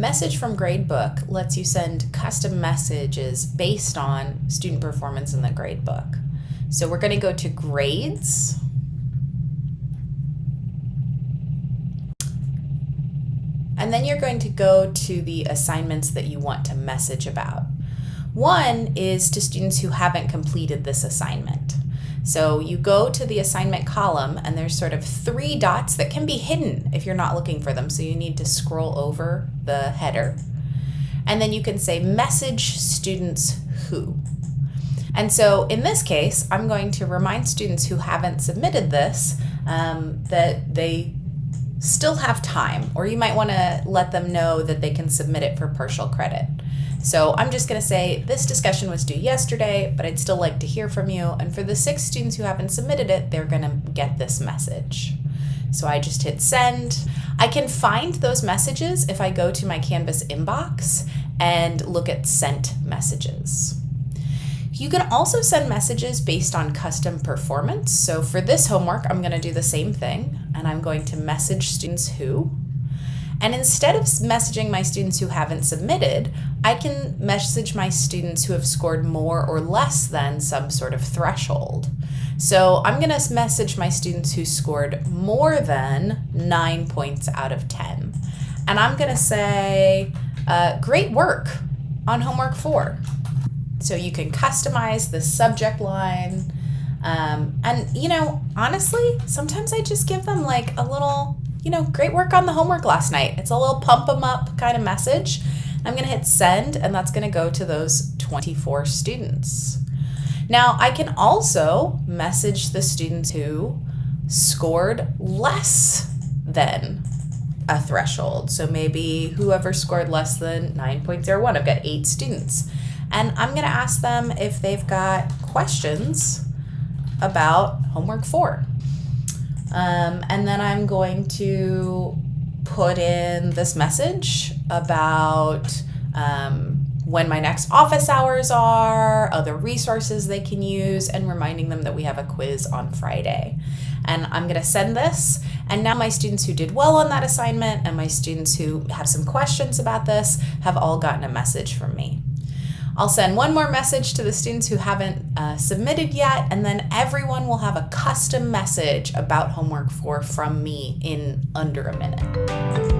Message from Gradebook lets you send custom messages based on student performance in the gradebook. So we're going to go to Grades. And then you're going to go to the assignments that you want to message about. One is to students who haven't completed this assignment. So you go to the assignment column and there's sort of 3 dots that can be hidden if you're not looking for them. So you need to scroll over the header. And then you can say message students who. And so in this case, I'm going to remind students who haven't submitted this that they still have time, or you might want to let them know that they can submit it for partial credit. So I'm just going to say this discussion was due yesterday, but I'd still like to hear from you. And for the 6 students who haven't submitted it, they're going to get this message. So I just hit send. I can find those messages if I go to my Canvas inbox and look at sent messages. You can also send messages based on custom performance. So for this homework, I'm going to do the same thing, and I'm going to message students who. And instead of messaging my students who haven't submitted, I can message my students who have scored more or less than some sort of threshold. So I'm going to message my students who scored more than 9 points out of 10. And I'm going to say, great work on homework 4. So you can customize the subject line. And, honestly, sometimes I just give them like a little, great work on the homework last night. It's a little pump them up kind of message. I'm going to hit send, and that's going to go to those 24 students. Now, I can also message the students who scored less than a threshold. So maybe whoever scored less than 9.01. I've got 8 students. And I'm going to ask them if they've got questions about homework 4. And then I'm going to put in this message about when my next office hours are, other resources they can use, and reminding them that we have a quiz on Friday. And I'm going to send this, and now my students who did well on that assignment and my students who have some questions about this have all gotten a message from me. I'll send one more message to the students who haven't submitted yet, and then everyone will have a custom message about homework 4 from me in under a minute.